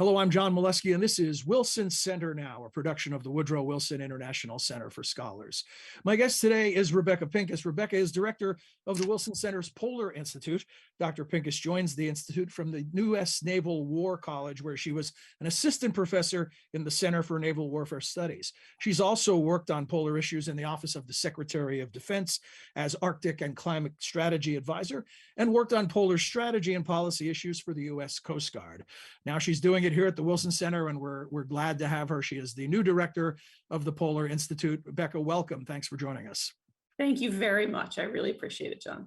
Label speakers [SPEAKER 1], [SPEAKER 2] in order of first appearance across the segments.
[SPEAKER 1] Hello, I'm John Molesky, and this is Wilson Center Now, a production of the Woodrow Wilson International Center for Scholars. My guest today is Rebecca Pincus. Rebecca is director of the Wilson Center's Polar Institute. Dr. Pincus joins the Institute from the U.S. Naval War College, where she was an assistant professor in the Center for Naval Warfare Studies. She's also worked on polar issues in the Office of the Secretary of Defense as Arctic and Climate Strategy Advisor, and worked on polar strategy and policy issues for the U.S. Coast Guard. Now she's doing it here at the Wilson Center, and we're glad to have her. She is the new director of the Polar Institute. Rebecca, welcome. Thanks for joining us.
[SPEAKER 2] Thank you very much. I really appreciate it, John.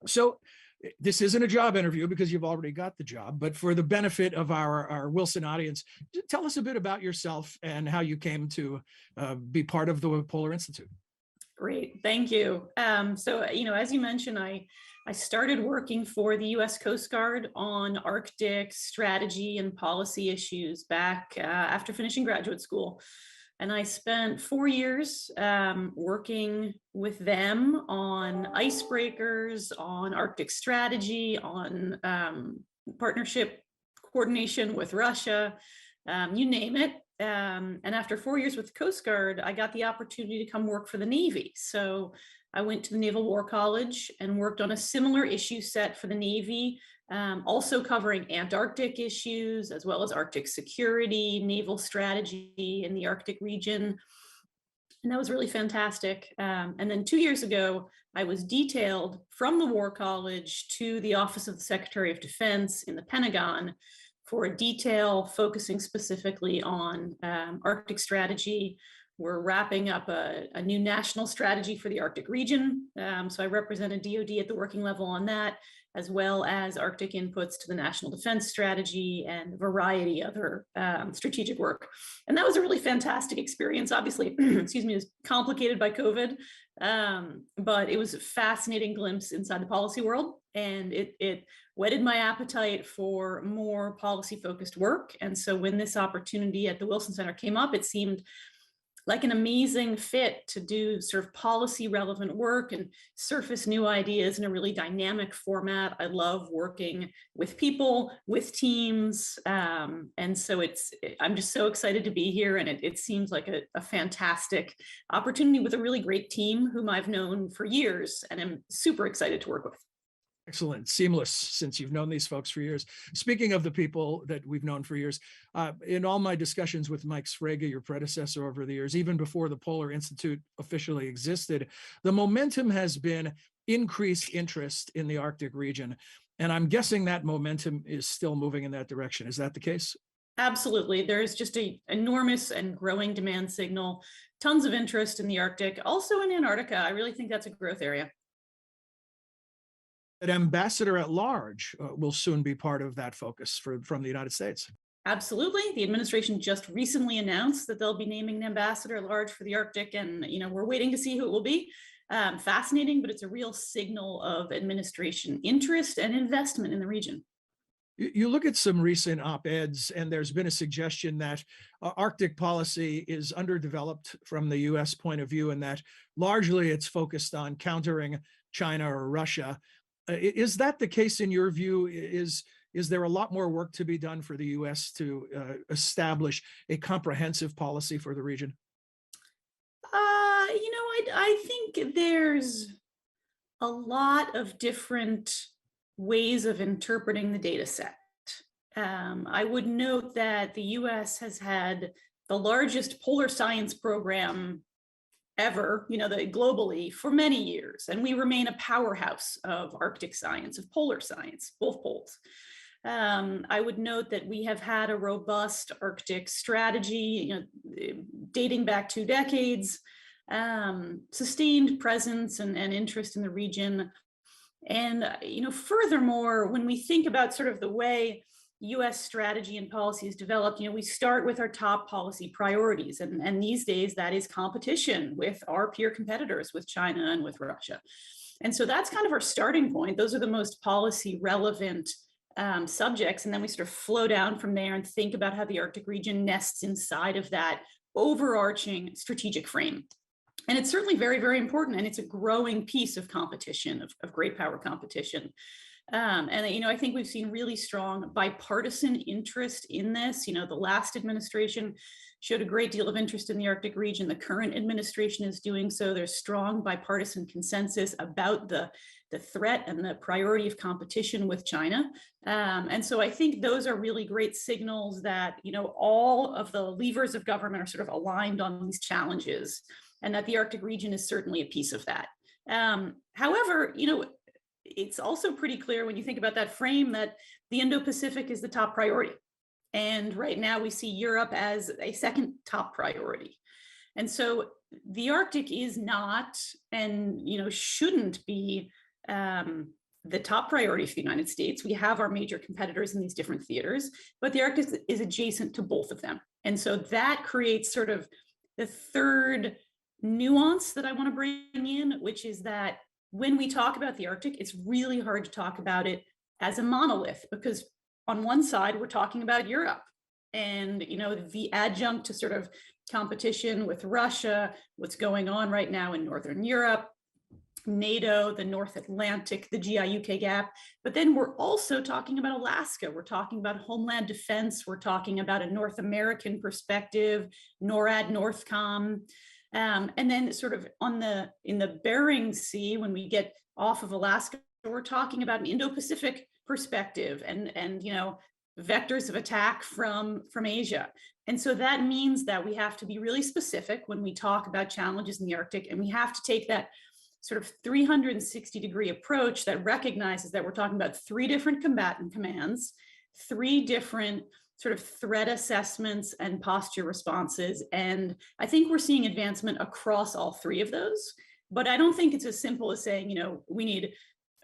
[SPEAKER 1] So this isn't a job interview because you've already got the job, but for the benefit of our Wilson audience, tell us a bit about yourself and how you came to be part of the Polar Institute.
[SPEAKER 2] Great, thank you. So, as you mentioned, I started working for the U.S. Coast Guard on Arctic strategy and policy issues back after finishing graduate school. And I spent 4 years working with them on icebreakers, on Arctic strategy, on partnership coordination with Russia, you name it. And after 4 years with the Coast Guard, I got the opportunity to come work for the Navy. So I went to the Naval War College and worked on a similar issue set for the Navy, also covering Antarctic issues, as well as Arctic security, naval strategy in the Arctic region. And that was really fantastic. And then 2 years ago, I was detailed from the War College to the Office of the Secretary of Defense in the Pentagon for a detail focusing specifically on Arctic strategy. We're wrapping up a new national strategy for the Arctic region. So I represented DoD at the working level on that, as well as Arctic inputs to the national defense strategy and a variety of other strategic work. And that was a really fantastic experience. Obviously, excuse me, it was complicated by COVID, but it was a fascinating glimpse inside the policy world. And it whetted my appetite for more policy-focused work. And so when this opportunity at the Wilson Center came up, it seemed like an amazing fit to do sort of policy relevant work and surface new ideas in a really dynamic format. I love working with people, with teams. And so I'm just so excited to be here. And it seems like a fantastic opportunity with a really great team whom I've known for years and I'm super excited to work with.
[SPEAKER 1] Excellent. Seamless, since you've known these folks for years. Speaking of the people that we've known for years, in all my discussions with Mike Sfraga, your predecessor over the years, even before the Polar Institute officially existed, the momentum has been increased interest in the Arctic region. And I'm guessing that momentum is still moving in that direction. Is that the case?
[SPEAKER 2] Absolutely. There's just an enormous and growing demand signal, tons of interest in the Arctic, also in Antarctica. I really think that's a growth area.
[SPEAKER 1] An ambassador at large will soon be part of that focus from the United States.
[SPEAKER 2] Absolutely. The administration just recently announced that they'll be naming an ambassador at large for the Arctic, and we're waiting to see who it will be. Fascinating, but it's a real signal of administration interest and investment in the region.
[SPEAKER 1] You look at some recent op-eds, and there's been a suggestion that Arctic policy is underdeveloped from the U.S. point of view, and that largely it's focused on countering China or Russia. Is that the case in your view? Is there a lot more work to be done for the U.S. to establish a comprehensive policy for the region?
[SPEAKER 2] I think there's a lot of different ways of interpreting the data set. I would note that the U.S. has had the largest polar science program ever, globally for many years. And we remain a powerhouse of Arctic science, of polar science, both poles. I would note that we have had a robust Arctic strategy, dating back 2 decades, sustained presence and interest in the region. And, furthermore, when we think about sort of the way U.S. strategy and policy is developed, we start with our top policy priorities. And these days, that is competition with our peer competitors, with China and with Russia. And so that's kind of our starting point. Those are the most policy relevant subjects. And then we sort of flow down from there and think about how the Arctic region nests inside of that overarching strategic frame. And it's certainly very, very important. And it's a growing piece of competition, of great power competition. And I think we've seen really strong bipartisan interest in this. The last administration showed a great deal of interest in the Arctic region. The current administration is doing so. There's strong bipartisan consensus about the threat and the priority of competition with China. And so I think those are really great signals that, all of the levers of government are sort of aligned on these challenges, and that the Arctic region is certainly a piece of that. However, it's also pretty clear when you think about that frame that the Indo-Pacific is the top priority. And right now we see Europe as a second top priority. And so the Arctic is not, and shouldn't be, the top priority for the United States. We have our major competitors in these different theaters, but the Arctic is adjacent to both of them. And so that creates sort of the third nuance that I want to bring in, which is that when we talk about the Arctic, it's really hard to talk about it as a monolith, because on one side, we're talking about Europe and, the adjunct to sort of competition with Russia, what's going on right now in Northern Europe, NATO, the North Atlantic, the GI-UK gap. But then we're also talking about Alaska. We're talking about homeland defense. We're talking about a North American perspective, NORAD, NORTHCOM. And then sort of in the Bering Sea, when we get off of Alaska, we're talking about an Indo-Pacific perspective and vectors of attack from Asia. And so that means that we have to be really specific when we talk about challenges in the Arctic, and we have to take that sort of 360-degree approach that recognizes that we're talking about three different combatant commands, three different sort of threat assessments and posture responses. And I think we're seeing advancement across all three of those, but I don't think it's as simple as saying, we need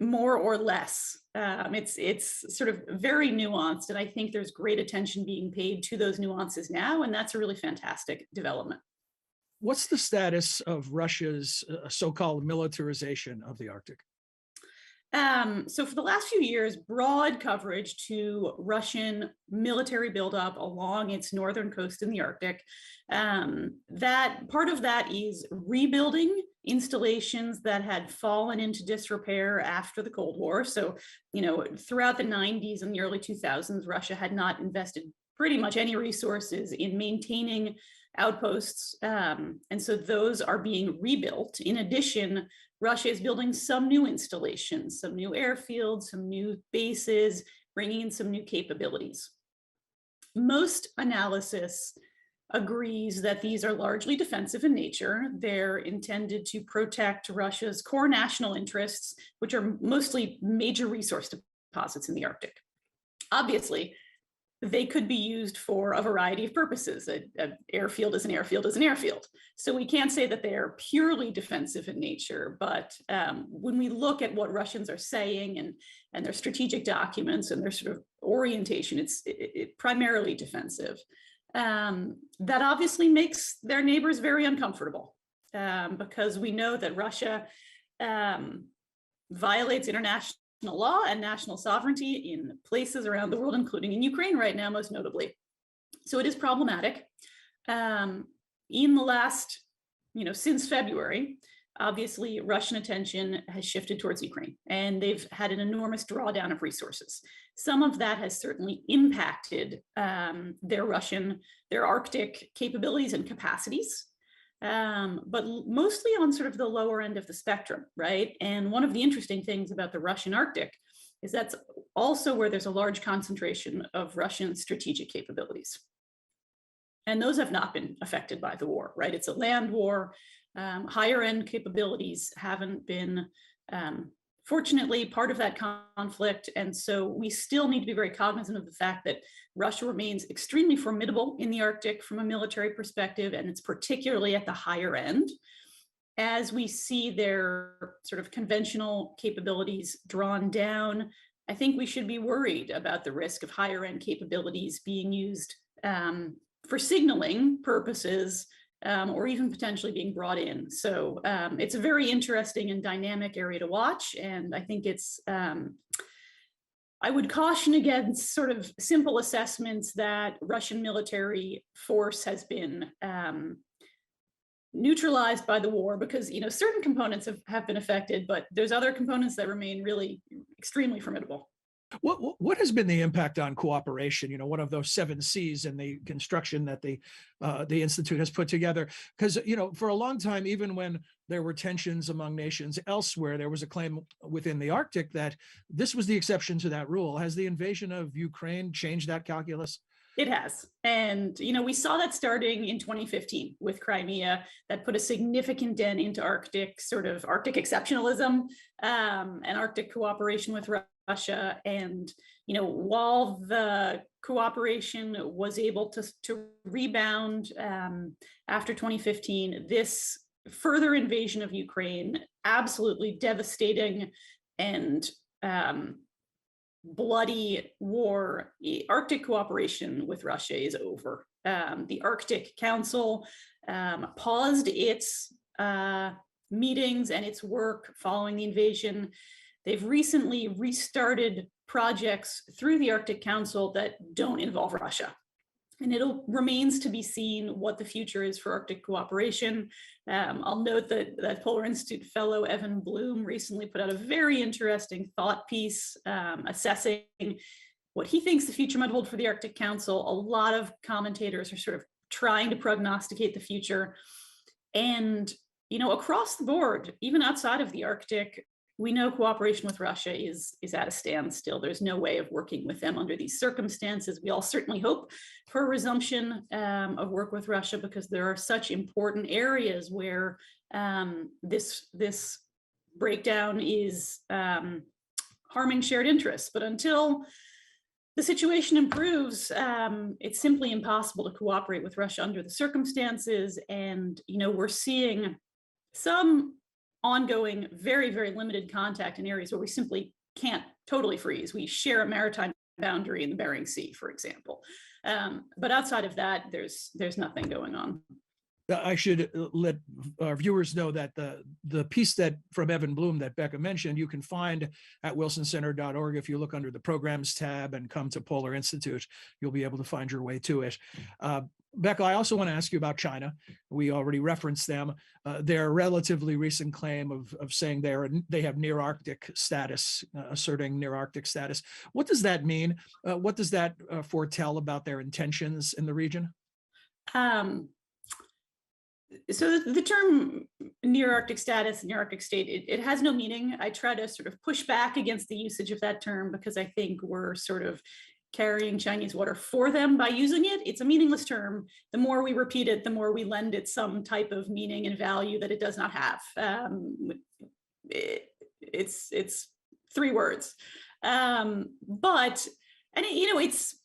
[SPEAKER 2] more or less. It's sort of very nuanced, and I think there's great attention being paid to those nuances now, and that's a really fantastic development.
[SPEAKER 1] What's the status of Russia's so-called militarization of the Arctic?
[SPEAKER 2] So for the last few years, broad coverage to Russian military buildup along its northern coast in the Arctic. That part of that is rebuilding installations that had fallen into disrepair after the Cold War. So, throughout the 90s and the early 2000s, Russia had not invested pretty much any resources in maintaining outposts. And so those are being rebuilt. In addition, Russia is building some new installations, some new airfields, some new bases, bringing in some new capabilities. Most analysis agrees that these are largely defensive in nature. They're intended to protect Russia's core national interests, which are mostly major resource deposits in the Arctic. Obviously, they could be used for a variety of purposes. An airfield is an airfield is an airfield. So we can't say that they are purely defensive in nature, but when we look at what Russians are saying and their strategic documents and their sort of orientation, it's primarily defensive. That obviously makes their neighbors very uncomfortable because we know that Russia violates international law and national sovereignty in places around the world, including in Ukraine right now, most notably. So it is problematic. In the last, since February, obviously Russian attention has shifted towards Ukraine, and they've had an enormous drawdown of resources. Some of that has certainly impacted their Arctic capabilities and capacities. But mostly on sort of the lower end of the spectrum, right? And one of the interesting things about the Russian Arctic is that's also where there's a large concentration of Russian strategic capabilities. And those have not been affected by the war, right? It's a land war. Higher end capabilities haven't been, fortunately, part of that conflict. And so we still need to be very cognizant of the fact that Russia remains extremely formidable in the Arctic from a military perspective, and it's particularly at the higher end. As we see their sort of conventional capabilities drawn down, I think we should be worried about the risk of higher end capabilities being used for signaling purposes, or even potentially being brought in. So it's a very interesting and dynamic area to watch. And I think it's, I would caution against sort of simple assessments that Russian military force has been neutralized by the war, because certain components have been affected, but there's other components that remain really extremely formidable.
[SPEAKER 1] What has been the impact on cooperation? One of those 7 Cs in the construction that the Institute has put together. Because for a long time, even when there were tensions among nations elsewhere, there was a claim within the Arctic that this was the exception to that rule. Has the invasion of Ukraine changed that calculus?
[SPEAKER 2] It has. And, we saw that starting in 2015 with Crimea. That put a significant dent into Arctic exceptionalism, and Arctic cooperation with Russia. And, while the cooperation was able to rebound after 2015, this further invasion of Ukraine, absolutely devastating and bloody war, Arctic cooperation with Russia is over. The Arctic Council paused its meetings and its work following the invasion. They've recently restarted projects through the Arctic Council that don't involve Russia. And it remains to be seen what the future is for Arctic cooperation. I'll note that Polar Institute fellow Evan Bloom recently put out a very interesting thought piece assessing what he thinks the future might hold for the Arctic Council. A lot of commentators are sort of trying to prognosticate the future. And, across the board, even outside of the Arctic, we know cooperation with Russia is at a standstill. There's no way of working with them under these circumstances. We all certainly hope for a resumption of work with Russia, because there are such important areas where this breakdown is harming shared interests. But until the situation improves, it's simply impossible to cooperate with Russia under the circumstances. And, we're seeing some ongoing, very, very limited contact in areas where we simply can't totally freeze. We share a maritime boundary in the Bering Sea, for example. But outside of that, there's nothing going on.
[SPEAKER 1] I should let our viewers know that the piece from Evan Bloom that Becca mentioned, you can find at wilsoncenter.org. If you look under the programs tab and come to Polar Institute, you'll be able to find your way to it. Becca, I also want to ask you about China. We already referenced them. Their relatively recent claim of saying they have near Arctic status, asserting near Arctic status. What does that mean? What does that foretell about their intentions in the region?
[SPEAKER 2] So the term near Arctic status, near Arctic state, it has no meaning. I try to sort of push back against the usage of that term, because I think we're sort of carrying Chinese water for them by using it. It's a meaningless term. The more we repeat it, the more we lend it some type of meaning and value that it does not have. It's 3 words. It's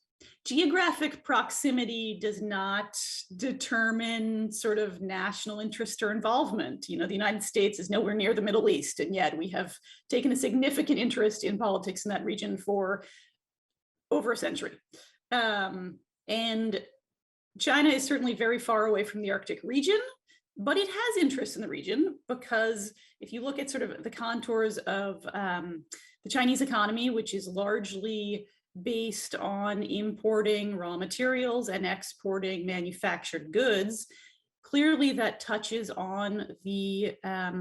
[SPEAKER 2] geographic proximity does not determine sort of national interest or involvement. The United States is nowhere near the Middle East, and yet we have taken a significant interest in politics in that region for over a century. And China is certainly very far away from the Arctic region, but it has interest in the region, because if you look at sort of the contours of the Chinese economy, which is largely based on importing raw materials and exporting manufactured goods, clearly that touches on the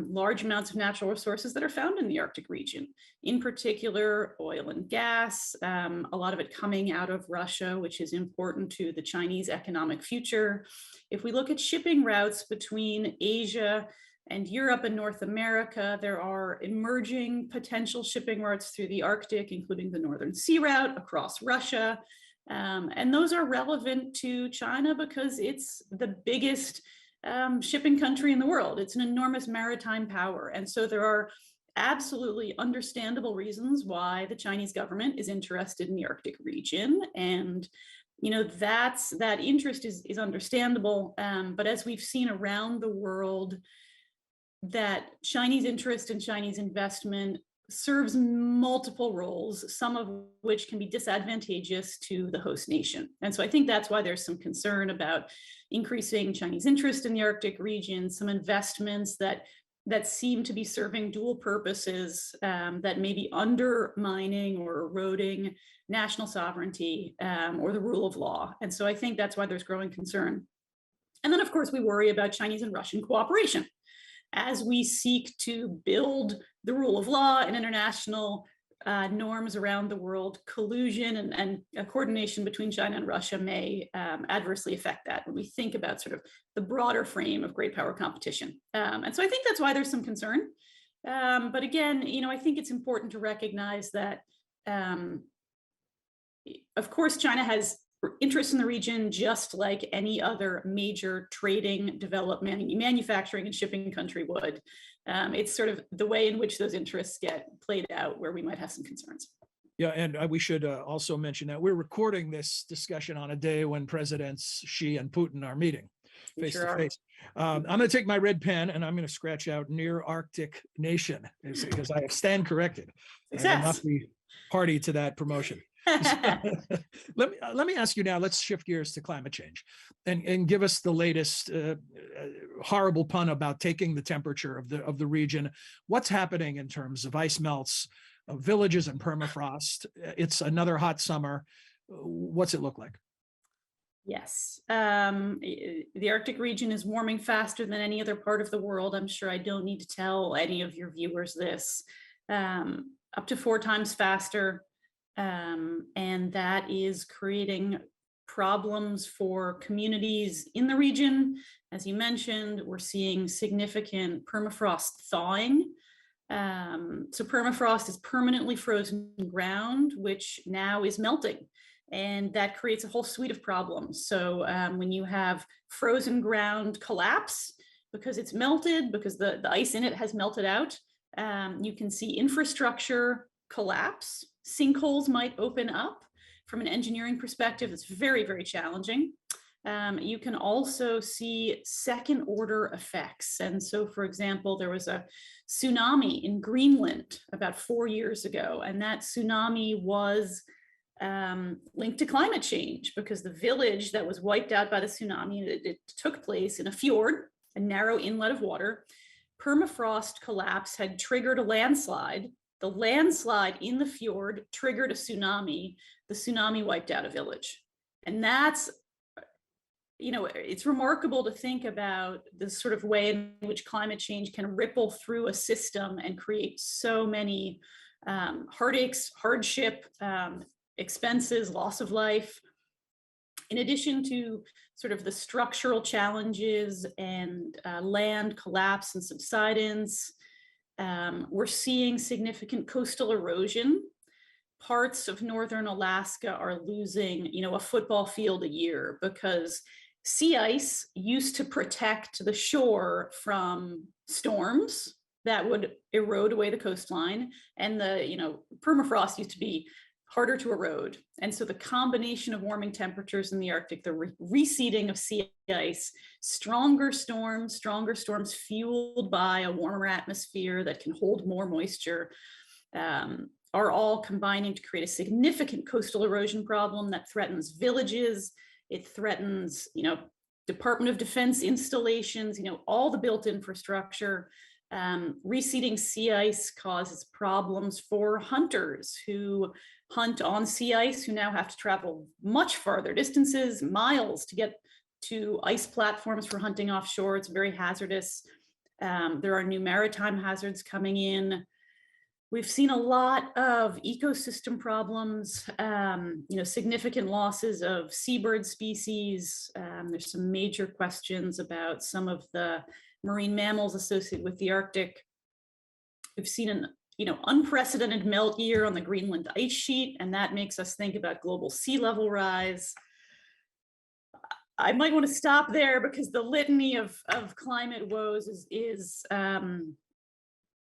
[SPEAKER 2] large amounts of natural resources that are found in the Arctic region, in particular oil and gas, a lot of it coming out of Russia, which is important to the Chinese economic future. If we look at shipping routes between Asia and Europe and North America, there are emerging potential shipping routes through the Arctic, including the Northern Sea Route across Russia. And those are relevant to China because it's the biggest shipping country in the world. It's an enormous maritime power. And so there are absolutely understandable reasons why the Chinese government is interested in the Arctic region. And that interest is understandable. But as we've seen around the world, that Chinese interest and Chinese investment serves multiple roles, some of which can be disadvantageous to the host nation. And so I think that's why there's some concern about increasing Chinese interest in the Arctic region, some investments that seem to be serving dual purposes, that may be undermining or eroding national sovereignty or the rule of law. And so I think that's why there's growing concern. And then, of course, we worry about Chinese and Russian cooperation as we seek to build the rule of law and international norms around the world. Collusion and coordination between China and Russia may adversely affect that when we think about sort of the broader frame of great power competition. And so I think that's why there's some concern. But again, I think it's important to recognize that, of course, China has interests in the region, just like any other major trading, development, manufacturing, and shipping country would. It's sort of the way in which those interests get played out where we might have some concerns.
[SPEAKER 1] Yeah, and we should also mention that we're recording this discussion on a day when Presidents Xi and Putin are meeting face to face. I'm going to take my red pen and I'm going to scratch out near Arctic nation because I stand corrected. I will not be party to that promotion. Let me ask you now, let's shift gears to climate change and give us the latest horrible pun about taking the temperature of the region. What's happening in terms of ice melts, villages and permafrost? It's another hot summer. What's it look like?
[SPEAKER 2] Yes, the Arctic region is warming faster than any other part of the world. I'm sure I don't need to tell any of your viewers this. Up to 4 times faster. And that is creating problems for communities in the region. As you mentioned, we're seeing significant permafrost thawing. So permafrost is permanently frozen ground, which now is melting. And that creates a whole suite of problems. So when you have frozen ground collapse, because it's melted, because the ice in it has melted out, you can see infrastructure collapse. Sinkholes might open up. From an engineering perspective, it's very, very challenging. You can also see second order effects. And so, for example, there was a tsunami in Greenland about 4 years ago, and that tsunami was linked to climate change because the village that was wiped out by the tsunami, it took place in a fjord, a narrow inlet of water. Permafrost collapse had triggered a landslide. The landslide in the fjord triggered a tsunami. The tsunami wiped out a village. And that's, it's remarkable to think about the sort of way in which climate change can ripple through a system and create so many heartaches, hardship, expenses, loss of life. In addition to sort of the structural challenges and land collapse and subsidence, we're seeing significant coastal erosion. Parts of northern Alaska are losing, a football field a year because sea ice used to protect the shore from storms that would erode away the coastline, and the permafrost used to be harder to erode. And so the combination of warming temperatures in the Arctic, the receding of sea ice, stronger storms fueled by a warmer atmosphere that can hold more moisture, are all combining to create a significant coastal erosion problem that threatens villages. It threatens, Department of Defense installations, all the built infrastructure. Receding sea ice causes problems for hunters who hunt on sea ice, who now have to travel much farther distances, miles, to get to ice platforms for hunting offshore. It's very hazardous. There are new maritime hazards coming in. We've seen a lot of ecosystem problems, significant losses of seabird species. There's some major questions about some of the marine mammals associated with the Arctic. We've seen an unprecedented melt year on the Greenland ice sheet, and that makes us think about global sea level rise. I might want to stop there because the litany of climate woes is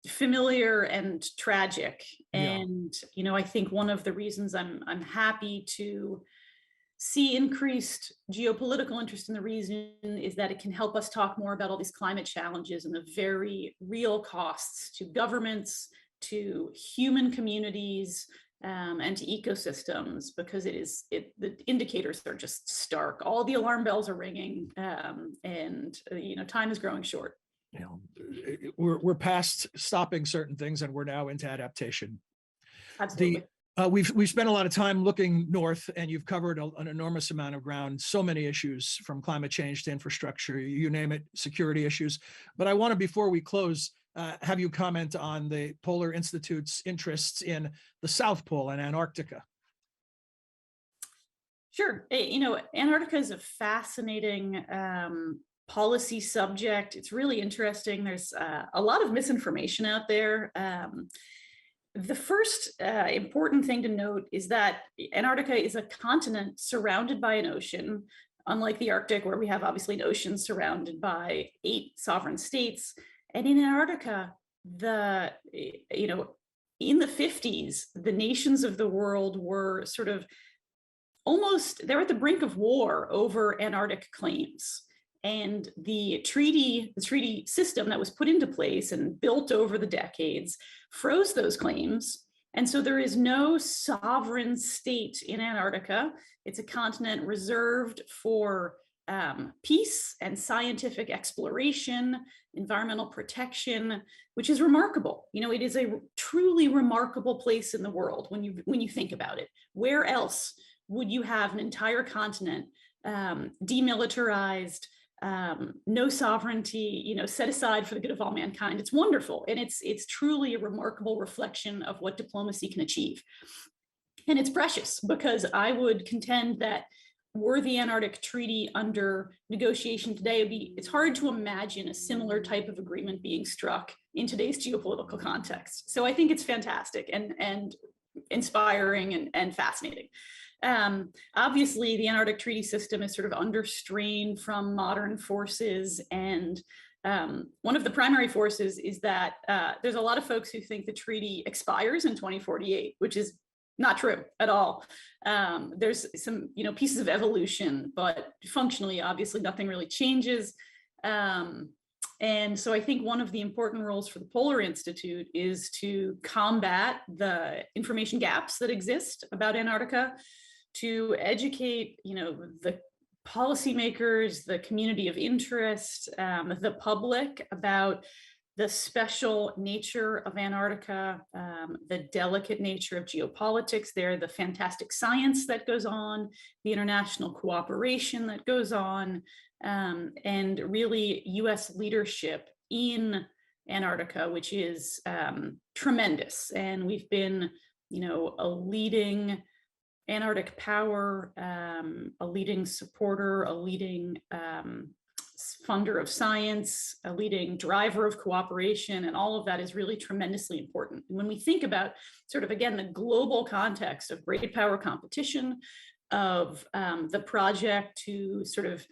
[SPEAKER 2] familiar and tragic. And, I think one of the reasons I'm happy to see increased geopolitical interest in the region is that it can help us talk more about all these climate challenges and the very real costs to governments, to human communities, and to ecosystems, because the indicators are just stark. All the alarm bells are ringing, and time is growing short.
[SPEAKER 1] We're past stopping certain things and we're now into adaptation.
[SPEAKER 2] Absolutely.
[SPEAKER 1] We've spent a lot of time looking north, and you've covered an enormous amount of ground, so many issues from climate change to infrastructure, you name it, security issues. But I want to, before we close, have you comment on the Polar Institute's interests in the South Pole and Antarctica.
[SPEAKER 2] Sure. Antarctica is a fascinating policy subject. It's really interesting. There's a lot of misinformation out there. The first important thing to note is that Antarctica is a continent surrounded by an ocean, unlike the Arctic, where we have obviously an ocean surrounded by 8 sovereign states. And in Antarctica, in the 50s, the nations of the world were sort of they're at the brink of war over Antarctic claims. And the treaty system that was put into place and built over the decades froze those claims. And so there is no sovereign state in Antarctica. It's a continent reserved for peace and scientific exploration, environmental protection, which is remarkable. It is a truly remarkable place in the world when you think about it. Where else would you have an entire continent demilitarized, no sovereignty, set aside for the good of all mankind? It's wonderful, and it's truly a remarkable reflection of what diplomacy can achieve. And it's precious, because I would contend that were the Antarctic Treaty under negotiation today, it's hard to imagine a similar type of agreement being struck in today's geopolitical context. So I think it's fantastic and inspiring and fascinating. Obviously, the Antarctic Treaty System is sort of under strain from modern forces. And one of the primary forces is that there's a lot of folks who think the treaty expires in 2048, which is not true at all. There's some pieces of evolution, but functionally, obviously, nothing really changes. And so I think one of the important roles for the Polar Institute is to combat the information gaps that exist about Antarctica, to educate, the policymakers, the community of interest, the public about the special nature of Antarctica, the delicate nature of geopolitics there, the fantastic science that goes on, the international cooperation that goes on, and really US leadership in Antarctica, which is tremendous. And we've been, a leading Antarctic power, a leading supporter, a leading funder of science, a leading driver of cooperation, and all of that is really tremendously important. And when we think about sort of, again, the global context of great power competition, of the project to sort of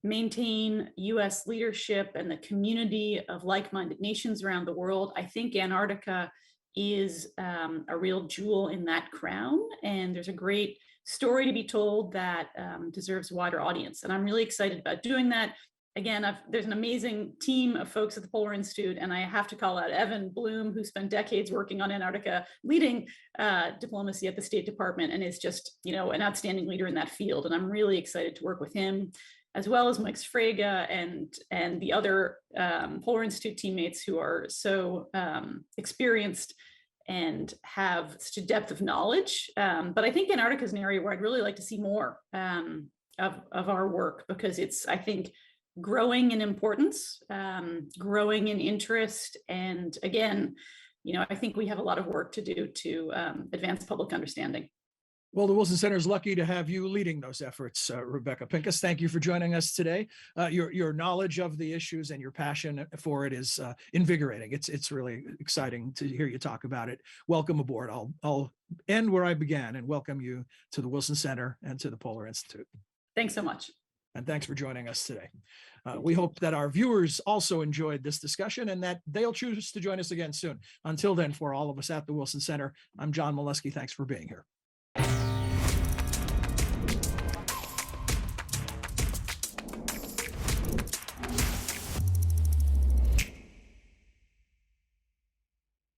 [SPEAKER 2] maintain US leadership and the community of like-minded nations around the world, I think Antarctica is a real jewel in that crown. And there's a great story to be told that deserves a wider audience. And I'm really excited about doing that. Again, there's an amazing team of folks at the Polar Institute, and I have to call out Evan Bloom, who spent decades working on Antarctica, leading diplomacy at the State Department, and is just, an outstanding leader in that field. And I'm really excited to work with him, as well as Mike Sfraga and the other Polar Institute teammates who are so experienced and have such a depth of knowledge. But I think Antarctica is an area where I'd really like to see more of our work, because it's, I think, growing in importance, growing in interest. And again, I think we have a lot of work to do to advance public understanding.
[SPEAKER 1] Well, the Wilson Center is lucky to have you leading those efforts, Rebecca Pincus. Thank you for joining us today. Your knowledge of the issues and your passion for it is invigorating. It's really exciting to hear you talk about it. Welcome aboard. I'll end where I began and welcome you to the Wilson Center and to the Polar Institute.
[SPEAKER 2] Thanks so much.
[SPEAKER 1] And thanks for joining us today. We hope that our viewers also enjoyed this discussion and that they'll choose to join us again soon. Until then, for all of us at the Wilson Center, I'm John Molesky. Thanks for being here.